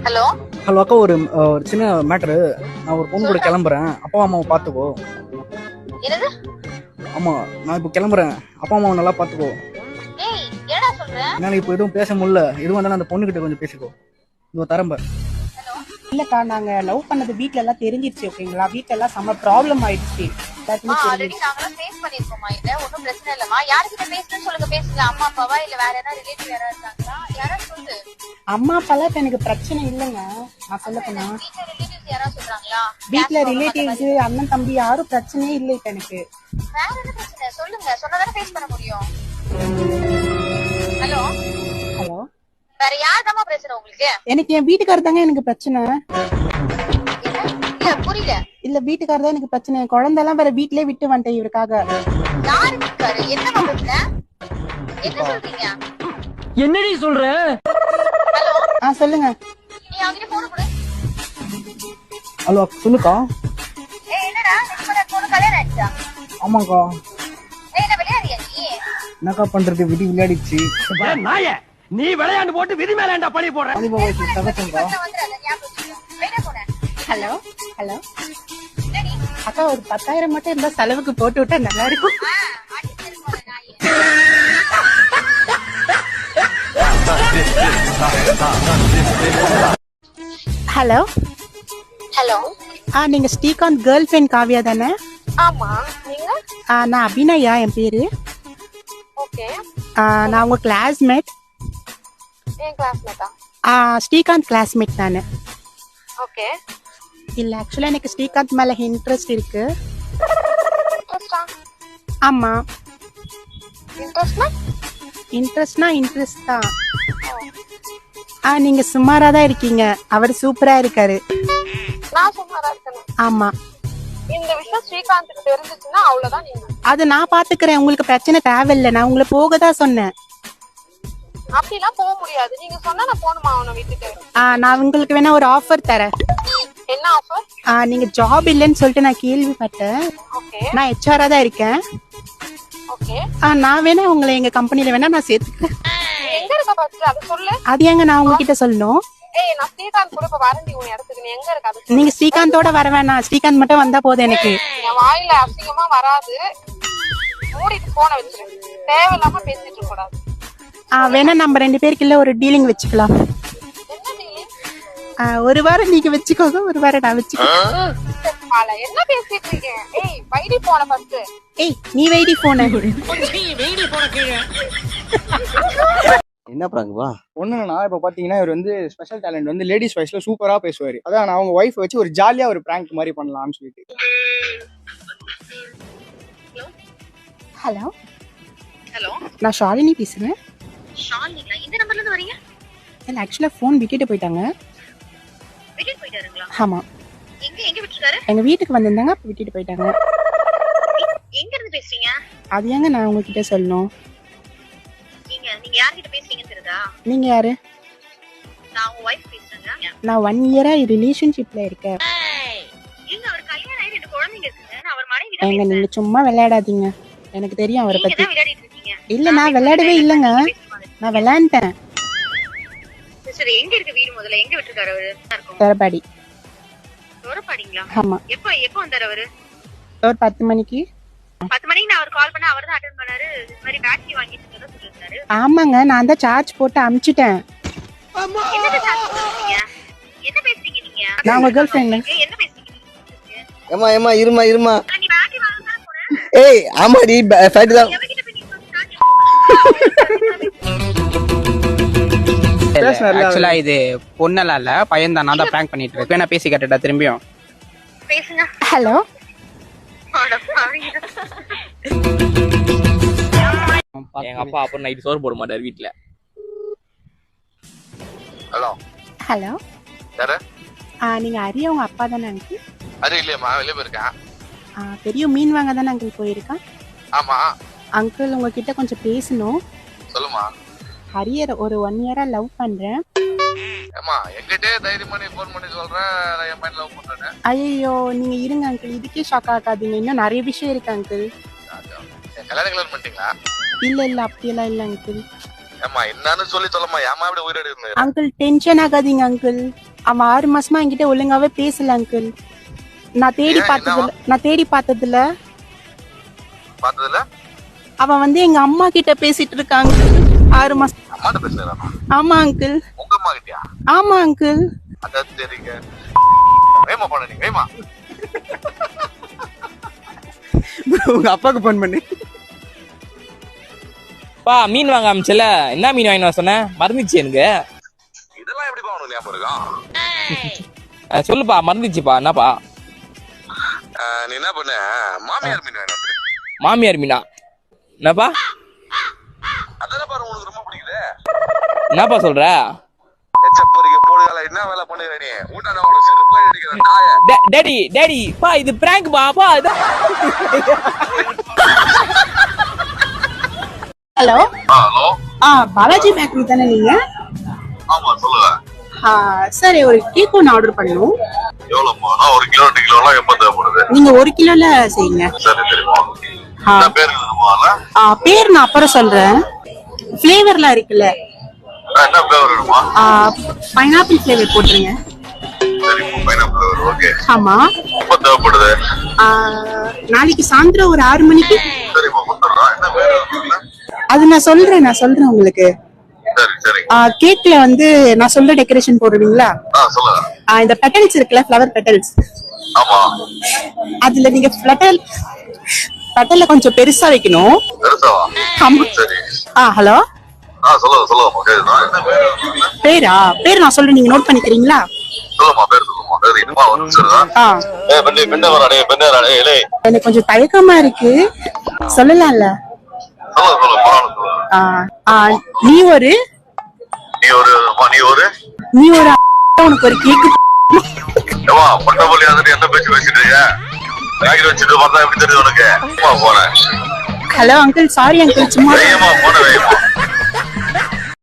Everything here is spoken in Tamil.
ஹலோ ஹலோ அக்கா, ஒரு சின்ன மேட்ரு. நான் ஒரு பொண்ணு கூட கிளம்புறேன். அப்பா அம்மாவை பார்த்துக்கோ. என்னது? ஆமா, நான் இப்போ கிளம்புறேன். அப்பா அம்மாவை நல்லா பார்த்துக்கோ. ஏய், என்னடா சொல்ற? என்னால இப்போ எதுவும் பேச முடியல. எதுவும் வந்தாலும் அந்த பொண்ணுகிட்ட கொஞ்சம் பேசிக்கோ. இதோ தரம்ப. இல்லக்கா, நாங்க லவ் பண்ணது வீட்ல எல்லாம் தெரிஞ்சிருச்சு. ஓகேங்களா? வீட்ல எல்லாம் செம்ம ப்ராப்ளம் ஆயிடுச்சு. ஆல்ரெடி நாங்கலாம் ஃபேஸ் பண்ணிருக்கோமா? இல்ல ஒண்ணும் பிரச்சனை இல்லமா. யார்கிட்ட பேசணும்னு சொல்லுங்க, பேசுங்க. அம்மா அப்பாவா இல்ல வேற யாராவது ரிலேட்டிவ் யாராவது இருக்காங்களா? யாராவது சொல்லு. அம்மா அப்பாலாம் இப்ப எனக்கு பிரச்சனை இல்லைங்க. நான் சொல்ல போனா வீட்ல ரிலேட்டிவ்ஸ் யாராவது சொல்றாங்களா? வீட்ல ரிலேட்டிவ்ஸ் அண்ணன் தம்பி யாரும் பிரச்சனையே இல்லை இப்ப எனக்கு. வேற என்ன பிரச்சனை சொல்லுங்க, சொன்னாதானே ஃபேஸ் பண்ண முடியும். ஹலோ ஹலோ, வேற யார்தாம்மா பிரச்சனை உங்களுக்கு? எனக்கு என் வீட்டுக்காரர் தாங்க எனக்கு பிரச்சனை. இல்ல புரியல. இல்ல, வீட்டுக்காரர் தான் எனக்கு பிரச்சனை. என் குழந்தை எல்லாம் வேற வீட்லயே விட்டு வந்துட்டேன் இவருக்காக. யாரு இருக்காரு? என்னமா பிரச்சனை? என்ன சொல்றீங்க? என்னடி சொல்ற? ஹலோ, சொல்லுங்க. நீ அவங்கிட்ட போன் கொடு. ஹலோ சொல்லுக்கா. ஏய், என்னடா நிம்மதியா போன் கல்யாணம் ஆயிடுச்சா? ஆமாக்கா. ஏய், என்ன விளையாடியா நீ? என்னக்கா பண்றது, விதி விளையாடிச்சு. நாய நீ விளையாண்டு போட்டு விதி மேலாண்டா பழி போடுற. சகச்சங்கா. வந்துடுறேன், ஞாபகம் வச்சுக்கோ. வெளியே போனேன். ஹலோ ஹலோ, என்னடி? அக்கா ஒரு 10,000 மட்டும் இருந்தா செலவுக்கு போட்டு விட்டா நல்லா இருக்கும். அடிச்சு போன நாயே. ஹலோ ஹலோ, நீங்க ஸ்ரீகாந்த் கேர்ள் ஃபிரெண்ட் காவியா தானே? ஆமா, நீங்க? நான் அபிநயா என் பேரு. ஓகே. நான் உங்க கிளாஸ்மேட். என் கிளாஸ்மேட்டா? ஸ்ரீகாந்த் கிளாஸ்மேட் தானே? ஓகே. இல்ல, ஆக்சுவலா எனக்கு ஸ்ரீகாந்த் மேல இன்ட்ரெஸ்ட் இருக்கு. இன்ட்ரெஸ்டா? ஆமா. இன்ட்ரெஸ்ட்னா? இன்ட்ரெஸ்ட் தான். நீங்க சுமாரா தான் இருக்கீங்க. அவர் சூப்பரா இருக்காரு. நான் சும்மாரா இருக்கேன். ஆமா. இந்த விஷயம் ஸ்ரீகாந்துக்கு தெரிஞ்சிச்சுன்னா அவ்வளவுதான். நீங்க அது நான் பாத்துக்கிறேன். உங்களுக்கு பிரச்சனை தேவையில்லை. நான் உங்களை போக தான் சொன்னேன். அப்படிலாம் போக முடியாது. நீங்க சொன்னா நான் போகணுமா அவனை வீட்டுக்கு? நான் உங்களுக்கு வேணா ஒரு ஆஃபர் தரேன். என்ன ஆஃபர்? நீங்க ஜாப் இல்லைன்னு சொல்லிட்டு நான் கேள்விப்பட்டேன். ஓகே. நான் ஹெச்ஆரா தான் இருக்கேன். ஓகே. நான் வேணா உங்களை எங்க கம்பெனில வேணா நான் சேர்த்துக்கிறேன். எங்க இருக்க ஃபர்ஸ்ட் அத சொல்லு. அது ஏங்க நான் உங்ககிட்ட சொல்லணும்? ஏய், நான் ஸ்ரீகாந்த் கூட இப்ப வரேன்டி உன் இடத்துக்கு. நீ எங்க இருக்க அது சொல்லு. நீங்க ஸ்ரீகாந்தோட வர வேணாம். ஸ்ரீகாந்த் மட்டும் வந்தா போதும் எனக்கு. என் வாயில அசிங்கமா வராது. மூடிட்டு போன வச்சிரு. தேவையில்லாம பேசிட்டு இருக்க கூடாது. வேணா நம்ம 2 பேருக்குள்ள ஒரு டீலிங் வச்சுக்கலாம். என்ன டீலிங்? ஒரு வாரம் நீங்க வச்சுக்கோங்க, ஒரு வாரம் நான் வச்சுக்கோங்க. என்ன பேசிட்டு இருக்கேன்? ஏய், வைடி போன ஃபர்ஸ்ட். ஏய், நீ வைடி போன. என்ன பிராங்க்வா? ஒண்ணுன்னா இப்ப பாத்தீங்கன்னா இவர் வந்து ஸ்பெஷல் டேலண்ட் வந்து லேடிஸ் வாய்ஸ்ல சூப்பரா பேசுவாரு. அதான் நான் அவங்க ஒய்ஃப் வச்சு ஒரு ஜாலியா ஒரு பிராங்க் மாதிரி பண்ணலாம்னு சொல்லிட்டு. ஹலோ ஹலோ, நான் ஷாலினி பேசுறேன். ஷாலினிங்களா? இந்த நம்பர்ல இருந்து வரீங்க? இல்ல, ஆக்சுவலா போன் விட்டுட்டு போயிட்டாங்க. வெளிய போயிட்டாருங்களா? ஆமா, எங்க விட்டுட்டாரு? எங்க வீட்டுக்கு வந்திருந்தாங்க, அப்ப விட்டுட்டு போயிட்டாங்க. எங்க இருந்து பேசுறீங்க? அது ஏங்க நான் உங்ககிட்ட சொல்லணும்? நீங்க யார்கிட்ட பேசுறீங்கன்னு தெரியுதா? நீங்க யாரு? நான் உங்க வைஃப் பேசுறேங்க. நான் 1 இயரா ரிலேஷன்ஷிப்ல இருக்கேன். ஏங்க, அவர் கல்யாணம் ஆகி 2 குழந்தைங்க இருக்குங்க. நான் அவர் மனைவி தான் ஏங்க, பேசுறேன். நீங்க சும்மா விளையாடாதீங்க. எனக்கு தெரியும் அவரை நீங்க பத்தி. தான் விளையாடிட்டு இருக்கீங்க. இல்ல, நான் விளையாடவே இல்லைங்க. நான் விளையாண்டேன். சரி, எங்க இருக்கு வீடு முதல்ல? எங்க விட்டுருக்காரு அவரு? தரபாடி. தோரப்பாடிங்களா? ஆமா. எப்போ வந்தாரு அவரு? ஒரு 10 மணிக்கு. 10 மணிக்கு நான் அவர் கால் பண்ண அவர் தான் அட்டெண்ட் பண்ணாரு. இந்த மாதிரி பேட்டரி வாங்கிட்டு இருக்கதா சொல்லிருக்காரு. ஆமாங்க, நான் தான் சார்ஜ் போட்டு அனுப்பிச்சிட்டேன். என்னது சார்ஜ் போடுறீங்க? என்ன பேசுறீங்க நீங்க? நான் உங்க கேர்ள் ஃப்ரெண்ட். என்ன பேசுறீங்க நீங்க? ஏமா இருமா. நீ பேட்டரி வாங்க தான் போற? ஏய் ஆமாடி, ஃபேக்ட் தான். எவகிட்ட போய் நீ சார்ஜ் ஆக்சுவலா இது பொண்ணெல்லாம் இல்ல, பையன் தான். நான் தான் பிராங்க் பண்ணிட்டு இருக்கேன். நான் பேசி கேட்டுட்டா திரும்பியும். பேசுங்க. ஹலோ. எங்க அப்பா அப்புறம் நைட் சோறு போட மாட்டாரு வீட்டுல. Hello hello. யாரு? நீங்க அரிய உங்க அப்பா தானே அங்கிள்? அது இல்லையம்மா, வெளியே போயிருக்கேன். பெரிய மீன் வாங்க தானே அங்கிள் போயிருக்கான்? ஆமா, அங்கிள் உங்ககிட்ட கொஞ்சம் பேசணும். சொல்லுமா. ஹரியர் ஒரு 1 இயரா லவ் பண்றேன். ஏமா, எங்கிட்டே தைரியமா நீ போன் பண்ணி சொல்றேன் நான் என் பையன் லவ் பண்றேன்னு. ஐயோ, நீங்க இருங்க அங்கிள், இதுக்கே ஷாக் ஆகாதீங்க. இன்னும் நிறைய விஷயம் இருக்கு அங்கிள். என் கல்யாணம் பண்ணிட்டீங்களா? இல்ல அப்படியெல்லாம் இல்ல அங்கிள். ஏமா என்னன்னு சொல்லி சொல்லமா, ஏமா இப்படி உயிரோடு இருந்தேன்? அங்கிள் டென்ஷன் ஆகாதீங்க அங்கிள். அவன் 6 மாசமா என்கிட்ட ஒழுங்காவே பேசல அங்கிள். நான் தேடி ஏன், பார்த்ததுல பார்த்ததுல அவன் வந்து எங்க அம்மா கிட்ட பேசிட்டு இருக்காங்க 6 மாசம். அம்மாட்ட பேசுறானா? ஆமா அங்கிள். உங்க அம்மா கிட்டயா? ஆமா அங்கிள். அதான் சரிங்க. வேமா பண்ண நீ வேமா. உங்க அப்பாவுக்கு ஃபோன் பண்ணு. பா மீன் வாங்க ஆரம்பிச்சல, என்ன மீன் வாங்கி வர சொன்னேன் மறந்துச்சு எனக்கு. இதெல்லாம் எப்படிப்பா உனக்கு ஞாபகம் இருக்கும்? சொல்லுப்பா மறந்துச்சுப்பா. என்னப்பா? நீ என்ன பண்ண? மாமியார் மீன் வேணும். மாமியார் மீனா? என்னப்பா அதான பாரு உனக்கு ரொம்ப பிடிக்குது. என்னப்பா சொல்ற? எச்சப்பரிக்க போடுகால என்ன வேலை பண்ணுற நீ? ஊட்டான உனக்கு செருப்பு அடிக்கிற நாய. டேடி டேடி பா இது பிராங்க் பா. ஹலோ. ஹலோ. பாலாஜி பேக்கரி தானே நீங்க? ஆமா சொல்லுங்க. சரி, ஒரு கேக் ஒன்று ஆர்டர் பண்ணணும். எவ்வளவுமா? 1 கிலோ 2 கிலோ எல்லாம் எப்ப தேவைப்படுது? நீங்க 1 கிலோல செய்யுங்க. சரி சரிமா. என்ன பேர் இருக்குமா? பேர் நான் அப்புறம் சொல்றேன். ஃபிளேவர்லாம் இருக்குல்ல, என்ன ஃபிளேவர் வேணுமா? பைனாப்பிள் ஃபிளேவர் போட்டுருங்க. சரி பைனாப்பிள் ஃபிளேவர் ஓகே. ஆமா. எப்ப தேவைப்படுது? நாளைக்கு சாயந்தரம் ஒரு 6 மணிக்கு. சரிமா கொடுத்துறேன். என்ன பேர் இருக்குல்ல? அது நான் சொல்றேன் உங்களுக்கு. சரி சரி. கேக்ல வந்து நான் சொல்ற டெக்கரேஷன் போடுவீங்களா? சொல்லுங்க. இந்த பெட்டல்ஸ் இருக்குல்ல, ஃப்ளவர் பெட்டல்ஸ். ஆமா. அதுல நீங்க பெட்டல்ல கொஞ்சம் பெருசா வைக்கணும். பெருசாவா? ஆமா. சரி. ஹலோ. சொல்லுங்க கேக்குதா? என்ன பேர் இருக்குல்ல? பேர் நான் சொல்றேன், நீங்க நோட் பண்ணிக்கிறீங்களா? சொல்லுமா பேர் சொல்லுமா. சரி இன்னுமா ஒரு நிமிஷம் இருக்கா? பெண்ணே வராடே ஏலே. எனக்கு கொஞ்சம் தயக்கமா இருக்கு, சொல்லலாம்ல? சொல்லுங்க பரவாயில்ல. நீ ஒரு உனக்கு ஒரு கேக்கு. ஏமா பட்டபொலி வந்துட்டு என்ன பேச்சு பேசிட்டு இருக்க? பேக்கெட் வச்சுட்டு பார்த்தா எப்படி தெரியுது உனக்கு? போறேன். ஹலோ அங்கிள், சாரி அங்கிள், சும்மா போன